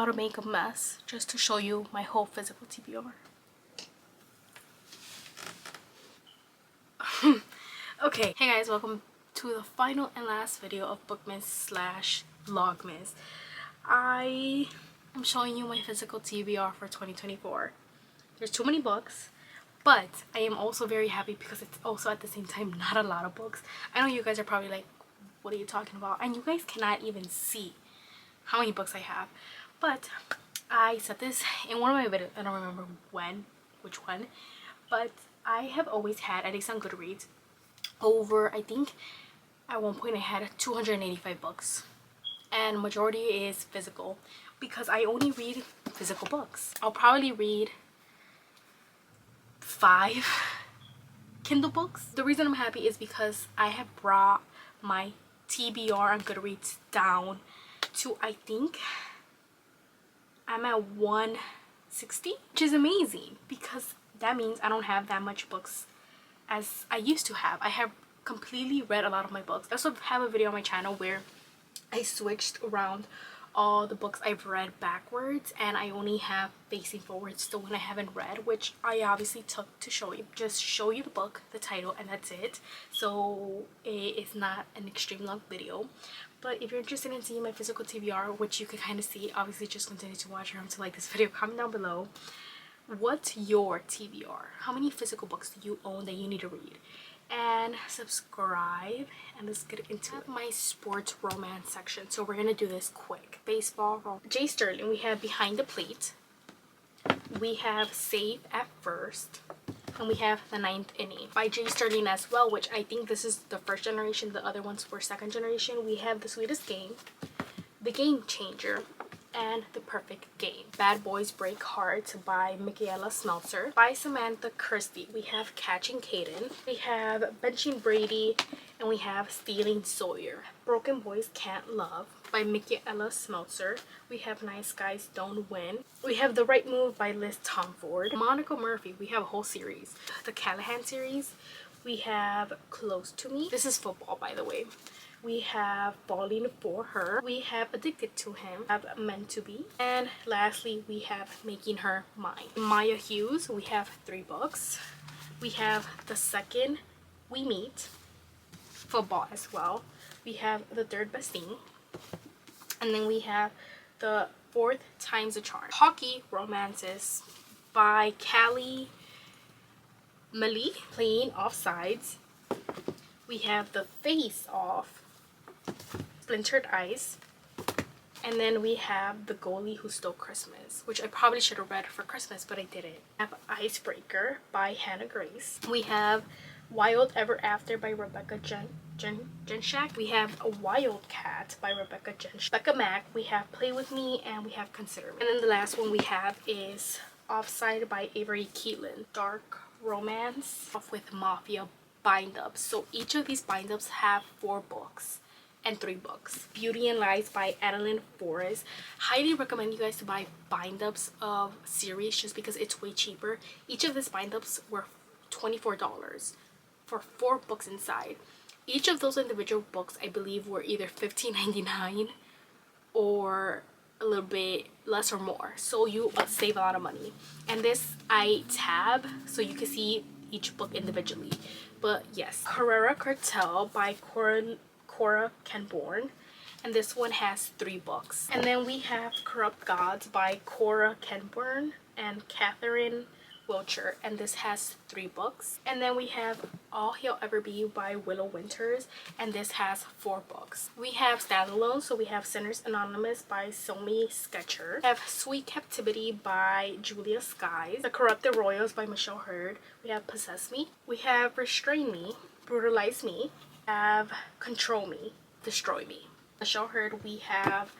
how to make a mess just to show you my whole physical TBR. Okay, hey guys, welcome to the final and last video of Bookmas slash Vlogmas. I am showing you my physical TBR for 2024. There's too many books, but I am also very happy because it's also at the same time not a lot of books. I know you guys are probably like, what are you talking about? And you guys cannot even see how many books I have. But I said this in one of my videos, I don't remember which one, but I have always had, at least on Goodreads, over, I think at one point I had 285 books, and majority is physical because I only read physical books. I'll probably read 5 Kindle books. The reason I'm happy is because I have brought my TBR on Goodreads down to, I think I'm at 160, which is amazing because that means I don't have that much books as I used to have. I have completely read a lot of my books. I also have a video on my channel where I switched around all the books I've read backwards and I only have facing forwards the one I haven't read, which I obviously took to show you, just show you the book, the title, and that's it. So it's not an extreme long video, but if you're interested in seeing my physical TBR, which you can kind of see, obviously just continue to watch. Remember to like this video, comment down below what's your TBR, how many physical books do you own that you need to read, and subscribe. And let's get into my sports romance section. So we're gonna do this quick. Baseball, J. Sterling, we have Behind the Plate, we have Safe at First, and we have The Ninth Inning by J. Sterling as well, which I think this is the first generation, the other ones were second generation. We have The Sweetest Game, The Game Changer, and The Perfect Game. Bad Boys Break Hearts by Michaela Smeltzer. By Samantha Christie, we have Catching Caden, we have Benching Brady, and we have Stealing Sawyer. Broken Boys Can't Love by Michaela Smeltzer. We have Nice Guys Don't Win. We have The Right Move by Liz Tomford. Monica Murphy, we have a whole series. The Callahan series. We have Close to Me. This is football, by the way. We have Falling for Her. We have Addicted to Him. We have Meant to Be. And lastly, we have Making Her Mine. Maya Hughes, we have 3 books. We have The Second We Meet. Football as well. We have The Third Best Thing. And then we have The Fourth Time's a Charm. Hockey Romances by Callie Malie, Playing Offsides. We have The Face Off, Splintered Eyes, and then we have The Goalie Who Stole Christmas, which I probably should have read for Christmas, but I didn't. We have Icebreaker by Hannah Grace. We have Wild Ever After by Rebecca Genshak. We have A Wildcat by Rebecca Genshak. Becca Mack, we have Play With Me, and we have Consider Me. And then the last one we have is Offside by Avery Keelan. Dark romance off with mafia bind-ups. So each of these bind-ups have 4 books and 3 books. Beauty and Lies by Adeline Forrest. Highly recommend you guys to buy bind-ups of series just because it's way cheaper. Each of these bind-ups were $24 for 4 books inside. Each of those individual books I believe were either $15.99 or a little bit less or more, so you save a lot of money. And this I tab so you can see each book individually. But yes, Carrera Cartel by Cora Kenborn, and this one has 3 books. And then we have Corrupt Gods by Cora Kenborn and Catherine Wilcher, and this has 3 books. And then we have All He'll Ever Be by Willow Winters, and this has 4 books. We have standalone, so we have Sinners Anonymous by Somi Sketcher. We have Sweet Captivity by Julia Skies. The Corrupted Royals by Michelle Hurd. We have Possess Me. We have Restrain Me, Brutalize Me. We have Control Me, Destroy Me. Michelle Hurd, we have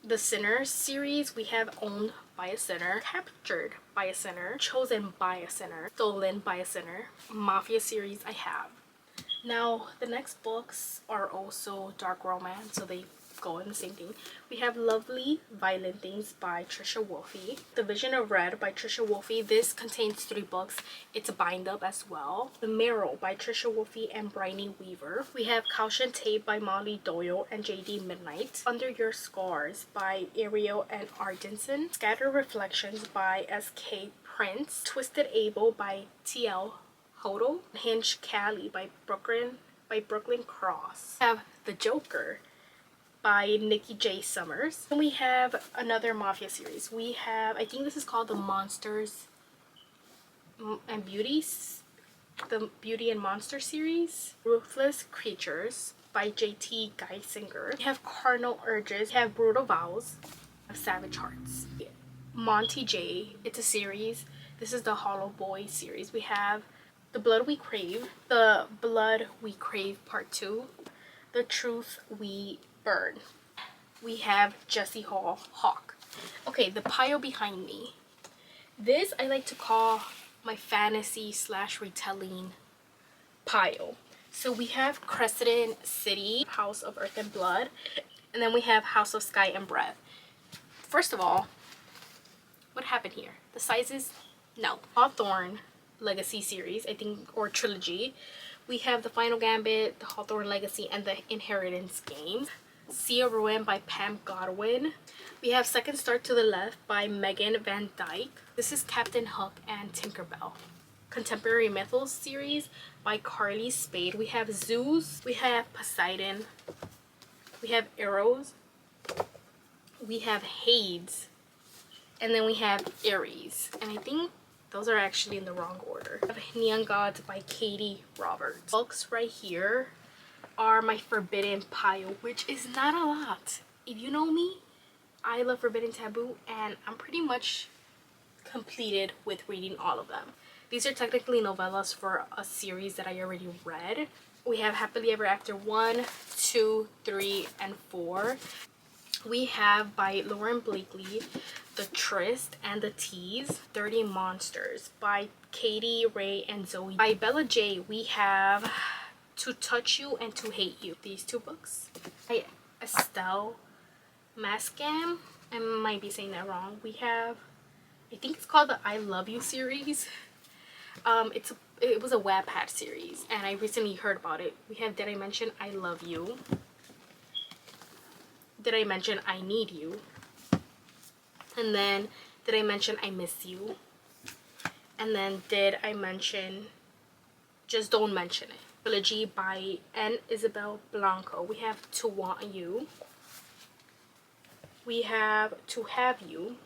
the Sinners series. We have Owned by a Sinner, Captured by a Sinner, Chosen by a Sinner, Stolen by a Sinner. Mafia series I have. Now the next books are also dark romance, so they go in the same thing. We have Lovely Violent Things by Trisha Wolfe. The Vision of Red by Trisha Wolfe. This contains 3 books. It's a bind up as well. The Mirror by Trisha Wolfe and Bryony Weaver. We have Caution Tape by Molly Doyle and JD Midnight. Under Your Scars by Ariel and Ardenson. Scattered Reflections by SK Prince. Twisted Able by TL Hodel. Hinge Cali by Brooklyn Cross. We have The Joker by Nikki J. Summers. And we have another Mafia series. We have, I think this is called The Monsters and Beauties. The Beauty and Monster series. Ruthless Creatures by JT Geisinger. We have Carnal Urges. We have Brutal Vows of Savage Hearts. Monty J. It's a series. This is the Hollow Boy series. We have The Blood We Crave. The Blood We Crave Part 2. The Truth We Burn. We have Jesse Hawk. Okay, the pile behind me. This I like to call my fantasy / retelling pile. So we have Crescent City, House of Earth and Blood, and then we have House of Sky and Breath. First of all, what happened here? The sizes? No. Hawthorne Legacy series, I think, or trilogy. We have The Final Gambit, The Hawthorne Legacy, and The Inheritance Games. Sea of Ruin by Pam Godwin. We have Second Star to the Left by Megan Van Dyke. This is Captain Hook and Tinkerbell. Contemporary Mythos series by Carly Spade. We have Zeus. We have Poseidon. We have Eros. We have Hades. And then we have Ares. And I think those are actually in the wrong order. We have Neon Gods by Katie Roberts. Books right here are my forbidden pile, which is not a lot. If you know me, I love Forbidden Taboo, and I'm pretty much completed with reading all of them. These are technically novellas for a series that I already read. We have Happily Ever After 1, 2, 3, and 4. We have by Lauren Blakely, The Tryst and the Tease, Dirty Monsters by Katie, Ray, and Zoe. By Bella J, we have To Touch You and To Hate You. These 2 books. By Estelle Mascam, I might be saying that wrong. We have, I think it's called the I Love You series. It was a Wattpad series, and I recently heard about it. We have Did I Mention I Love You? Did I Mention I Need You? And then Did I Mention I Miss You? And then Did I Mention Just Don't Mention It? Trilogy by N. Isabel Blanco. We have To Want You. We have To Have You.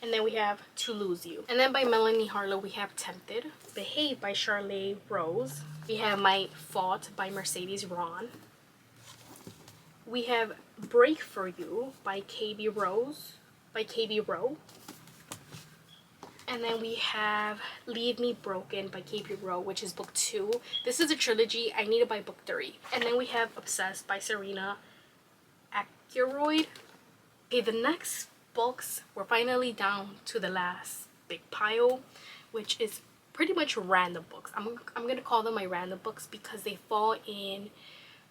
And then we have To Lose You. And then by Melanie Harlow, we have Tempted. Behave by Charlotte Rose. We have My Fault by Mercedes Ron. We have Break For You by KB Rowe. And then we have Leave Me Broken by KB Rowe, which is book 2. This is a trilogy. I need to buy book 3. And then we have Obsessed by Serena Ackroyd. Okay, the next books, we're finally down to the last big pile, which is pretty much random books. I'm gonna call them my random books because they fall in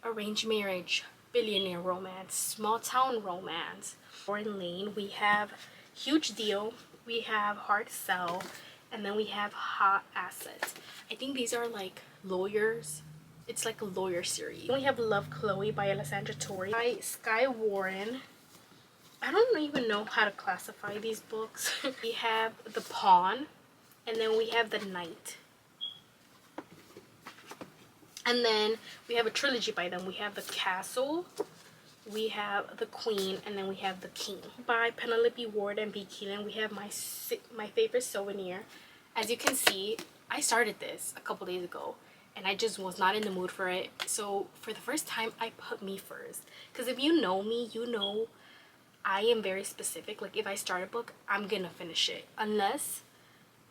arranged marriage, billionaire romance, small town romance. Lauren Lane. We have Huge Deal. We have Hard Sell, and then we have Hot Assets. I think these are like lawyers. It's like a lawyer series. Then we have Love Chloe by Alessandra Torre. By Sky Warren. I don't even know how to classify these books. We have The Pawn, and then we have The Knight. And then we have a trilogy by them. We have The Castle, we have The Queen, and then we have The King. By Penelope Ward and B. Keelan, we have my favorite souvenir. As you can see, I started this a couple days ago, and I just was not in the mood for it. So for the first time, I put me first. Because if you know me, you know I am very specific. Like if I start a book, I'm gonna finish it. Unless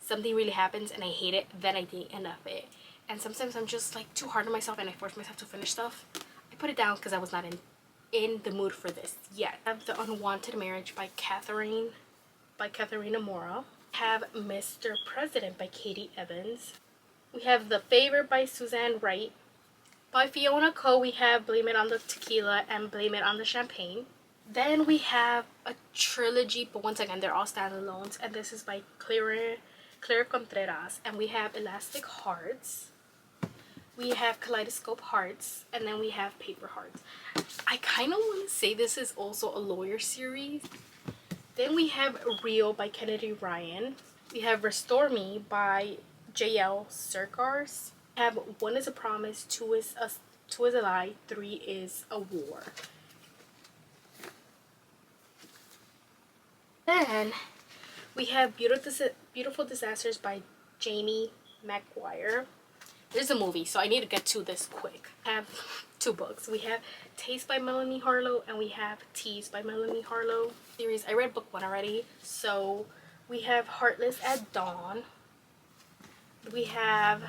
something really happens and I hate it, then I didn't end up it. And sometimes I'm just like too hard on myself and I force myself to finish stuff. I put it down because I was not in the mood for this yet. I have The Unwanted Marriage by Katharina Mora. I have Mr. President by Katie Evans. We have The Favor by Suzanne Wright. By Fiona Co. we have Blame It on the Tequila and Blame It on the Champagne. Then we have a trilogy, but once again they're all standalones, and this is by Claire Contreras. And we have Elastic Hearts, we have Kaleidoscope Hearts, and then we have Paper Hearts. I kind of want to say this is also a lawyer series. Then we have Real by Kennedy Ryan. We have Restore Me by J.L. Serkars. We have One is a Promise, Two is a Lie, Three is a War. Then we have Beautiful Disasters by Jamie McGuire. There's a movie, so I need to get to this quick. I have two books. We have Taste by Melanie Harlow and we have Tease by Melanie Harlow. Series, I read book 1 already. So we have Heartless at Dawn. We have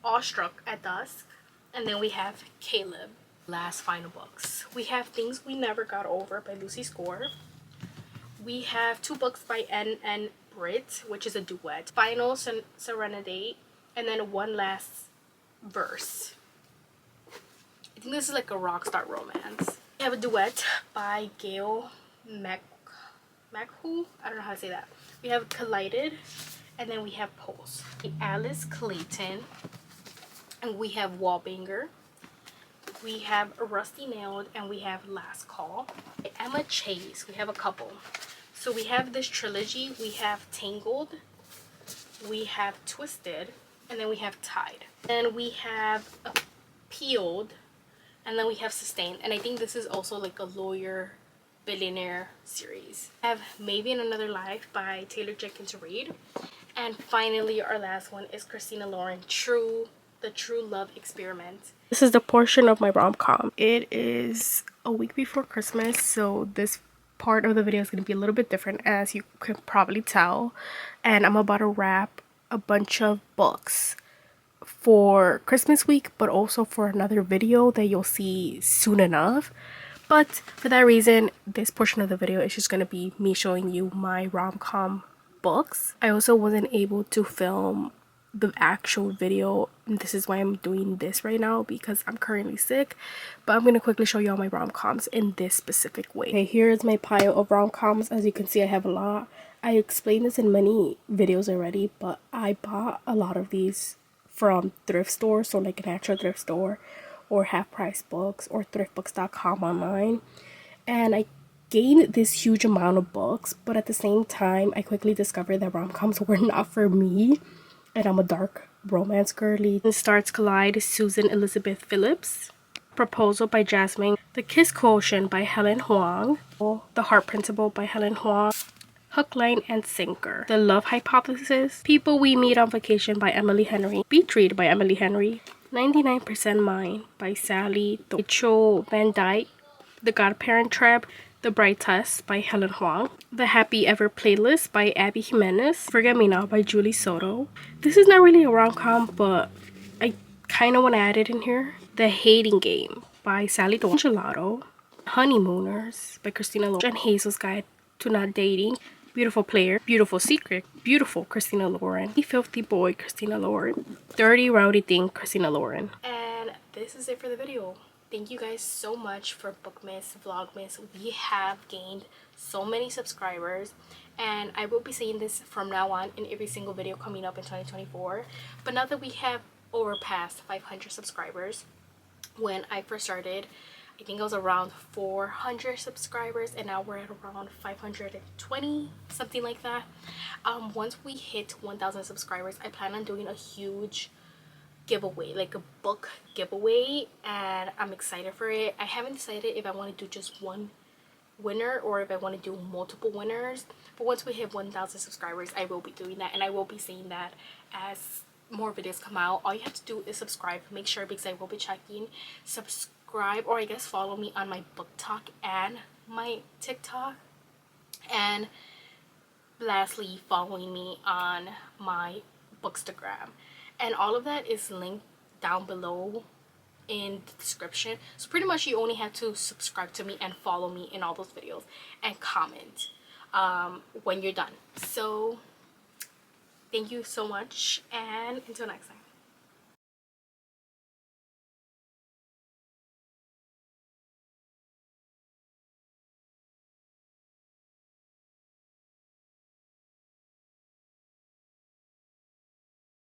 Awestruck at Dusk. And then we have Caleb. Last final books. We have Things We Never Got Over by Lucy Score. We have 2 books by N. Britt, which is a duet. Final Serenade. And then One Last Verse. I think this is like a rock star romance. We have a duet by Gail Machu. I don't know how to say that. We have Collided, and then we have Pulse. Alice Clayton, and we have Wallbanger. We have Rusty Nailed, and we have Last Call. Emma Chase, we have a couple. So we have this trilogy. We have Tangled, we have Twisted, and then we have Tied. Then we have Appealed, and then we have Sustained. And I think this is also like a lawyer billionaire series. I have Maybe in Another Life by Taylor Jenkins Reid. And finally, our last one is Christina Lauren, The True Love Experiment. This is the portion of my rom-com. It is a week before Christmas, so this part of the video is going to be a little bit different, as you can probably tell. And I'm about to wrap a bunch of books for Christmas week, but also for another video that you'll see soon enough. But for that reason, this portion of the video is just going to be me showing you my rom-com books. I also wasn't able to film the actual video, and this is why I'm doing this right now, because I'm currently sick. But I'm going to quickly show you all my rom-coms in this specific way. Okay, here is my pile of rom-coms. As you can see, I have a lot. I explained this in many videos already, but I bought a lot of these from thrift stores, so like an actual thrift store or Half Price Books or thriftbooks.com online. And I gained this huge amount of books, but at the same time I quickly discovered that rom-coms were not for me, and I'm a dark romance girly. And Stars Collide, Susan Elizabeth Phillips. Proposal by Jasmine. The Kiss Quotient by Helen Huang. The Heart Principle by Helen Huang. Hook, Line, and Sinker. The Love Hypothesis. People We Meet on Vacation by Emily Henry. Beach Read by Emily Henry. 99% Mine by Sally Rachel Van Dyke. The Godparent Trap. The Bright Test by Helen Huang. The Happy Ever Playlist by Abby Jimenez. Forget Me Now by Julie Soto. This is not really a rom-com, but I kind of want to add it in here. The Hating Game by Sally Gelato. Honeymooners by Christina Lauren. And Hazel's Guide to Not Dating. Beautiful Player, Beautiful Secret, Beautiful Christina Lauren. The Filthy Boy, Christina Lauren. Dirty Rowdy Thing, Christina Lauren. And this is it for the video. Thank you guys so much for Bookmas, Vlogmas. We have gained so many subscribers, and I will be saying this from now on in every single video coming up in 2024. But now that we have overpassed 500 subscribers, when I first started, I think I was around 400 subscribers, and now we're at around 520, something like that. Once we hit 1,000 subscribers, I plan on doing a huge giveaway, like a book giveaway, and I'm excited for it. I haven't decided if I want to do just one winner or if I want to do multiple winners, but once we hit 1,000 subscribers, I will be doing that, and I will be saying that as more videos come out. All you have to do is subscribe. Make sure, because I will be checking. Subscribe, or I guess follow me on my Booktalk and my TikTok, and lastly following me on my Bookstagram, and all of that is linked down below in the description. So pretty much you only have to subscribe to me and follow me in all those videos and comment when you're done. So thank you so much, and until next time.